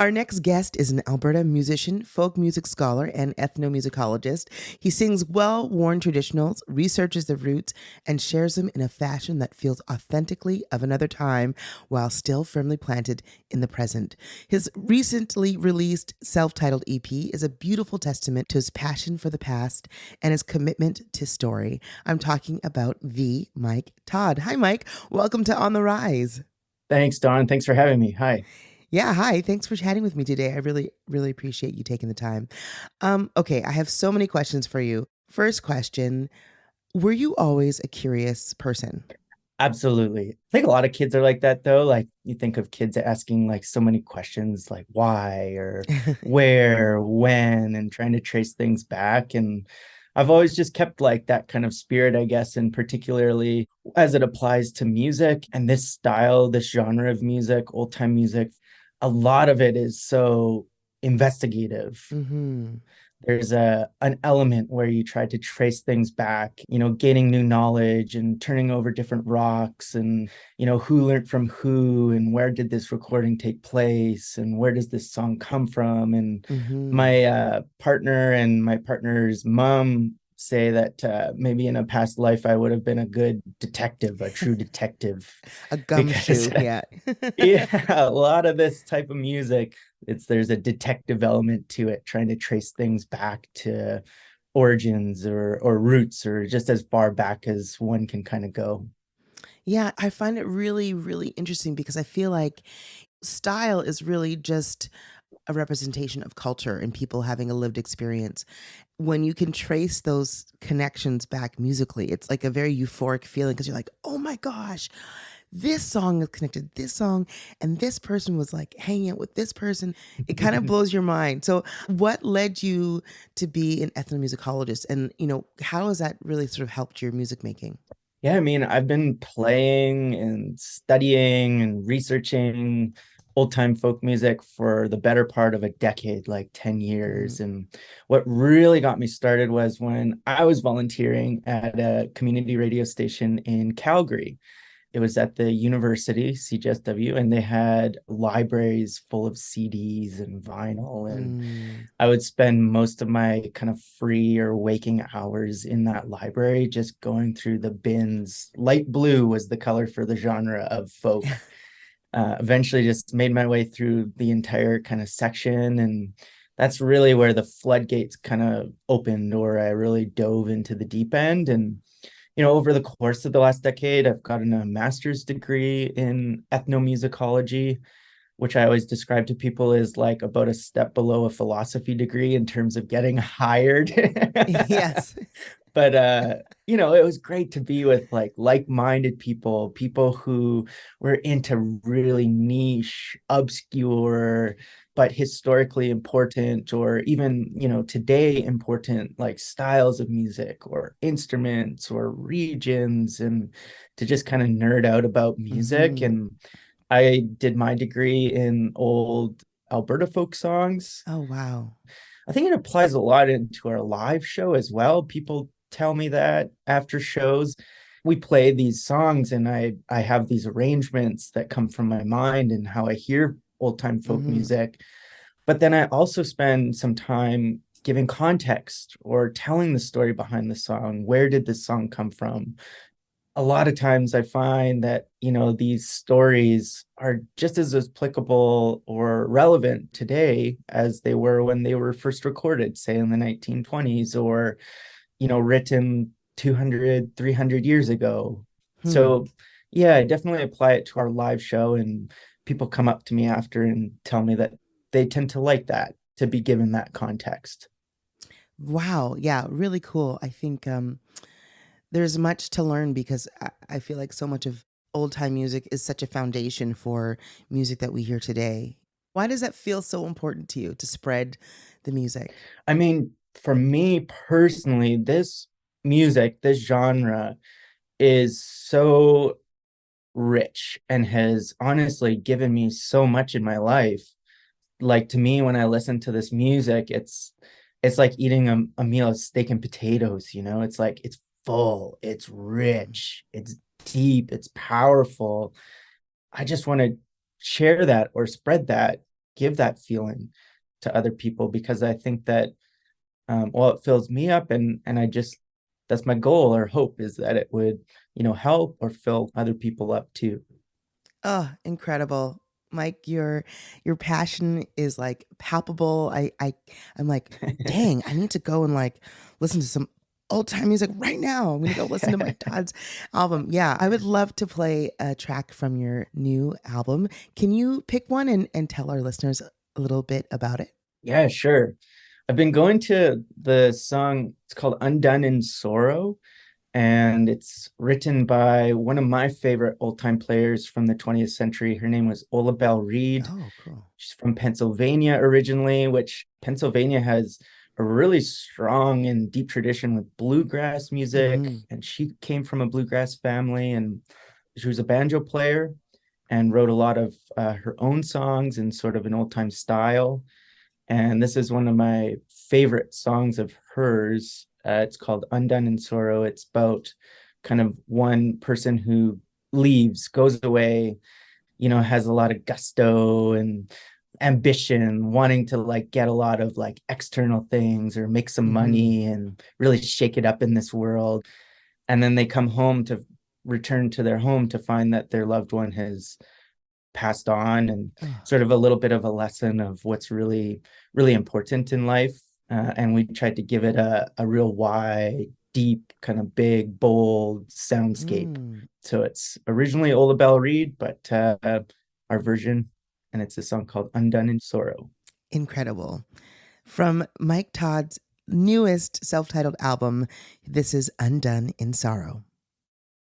Our next guest is an Alberta musician, folk music scholar, and ethnomusicologist. He sings well worn traditionals, researches the roots, and shares them in a fashion that feels authentically of another time while still firmly planted in the present. His recently released self titled EP is a beautiful testament to his passion for the past and his commitment to story. I'm talking about the Mike Todd. Hi, Mike. Welcome to On the Rise. Thanks, Dawn. Thanks for having me. Hi. Yeah, hi. Thanks for chatting with me today. I really, really appreciate you taking the time. Okay, I have so many questions for you. First question, were you always a curious person? Absolutely. I think a lot of kids are like that, though. Like you think of kids asking like so many questions like why or where, when, and trying to trace things back. And I've always just kept like that kind of spirit, I guess, and particularly as it applies to music and this style, this genre of music, old time music, a lot of it is so investigative. Mm-hmm. There's an element where you try to trace things back, gaining new knowledge and turning over different rocks and who learned from who and where did this recording take place and where does this song come from. And Mm-hmm. my partner and my partner's mom say that maybe in a past life I would have been a good detective, a true detective, A because gumshoe, yeah. yeah, a lot of this type of music, there's a detective element to it, trying to trace things back to origins or roots or just as far back as one can kind of go. Yeah, I find it really, really interesting because I feel like style is really just a representation of culture and people having a lived experience. When you can trace those connections back musically, it's like a very euphoric feeling because you're like, oh my gosh, this song is connected to this song, and this person was like hanging out with this person. It kind of blows your mind. So, what led you to be an ethnomusicologist? And, how has that really sort of helped your music making? Yeah, I mean, I've been playing and studying and researching old time folk music for the better part of a decade, like 10 Mm-hmm. years. And what really got me started was when I was volunteering at a community radio station in Calgary. It was at the university, CJSW, and they had libraries full of CDs and vinyl. And Mm. I would spend most of my kind of free or waking hours in that library just going through the bins. Light blue was the color for the genre of folk. Eventually, just made my way through the entire kind of section. And that's really where the floodgates kind of opened, or I really dove into the deep end. And over the course of the last decade, I've gotten a master's degree in ethnomusicology, which I always describe to people as like about a step below a philosophy degree in terms of getting hired. Yes. But it was great to be with like-minded people, people who were into really niche, obscure, but historically important, or even, today important, like styles of music or instruments or regions, and to just kind of nerd out about music. Mm-hmm. And I did my degree in old Alberta folk songs. Oh, wow. I think it applies a lot into our live show as well. People tell me that after shows, we play these songs and I have these arrangements that come from my mind and how I hear old time folk Mm-hmm. music. But then I also spend some time giving context or telling the story behind the song. Where did this song come from? A lot of times I find that, these stories are just as applicable or relevant today as they were when they were first recorded, say in the 1920s, or, written 200, 300 years ago. Hmm. So, yeah, I definitely apply it to our live show, and people come up to me after and tell me that they tend to like that, to be given that context. Wow. Yeah, really cool. I think there's much to learn because I feel like so much of old time music is such a foundation for music that we hear today. Why does that feel so important to you to spread the music? I mean, for me personally, this music, this genre is so rich and has honestly given me so much in my life. Like to me, when I listen to this music, it's like eating a meal of steak and potatoes, It's like it's full, it's rich, it's deep, it's powerful. I just want to share that or spread that give that feeling to other people, because I think that well, it fills me up, and I just, that's my goal or hope, is that it would, help or fill other people up too. Oh, incredible. Mike, your passion is like palpable. I'm like, dang, I need to go and like listen to some old time music right now. I'm gonna go listen to Mike Todd's album. Yeah, I would love to play a track from your new album. Can you pick one and tell our listeners a little bit about it? Yeah, sure. I've been going to the song, it's called Undone in Sorrow, and it's written by one of my favorite old time players from the 20th century. Her name was Ola Belle Reed. Oh, cool. She's from Pennsylvania originally, which Pennsylvania has a really strong and deep tradition with bluegrass music. Hmm. And she came from a bluegrass family, and she was a banjo player and wrote a lot of her own songs in sort of an old time style. And this is one of my favorite songs of hers. It's called Undone in Sorrow. It's about kind of one person who leaves, goes away, has a lot of gusto and ambition, wanting to like get a lot of like external things or make some Hmm. money and really shake it up in this world. And then they come home to return to their home to find that their loved one has passed on, and Oh. sort of a little bit of a lesson of what's really, really important in life. And we tried to give it a real wide, deep, kind of big, bold soundscape. Mm. So it's originally Ola Belle Reed, but our version, and it's a song called Undone in Sorrow. Incredible. From Mike Todd's newest self titled album, this is Undone in Sorrow.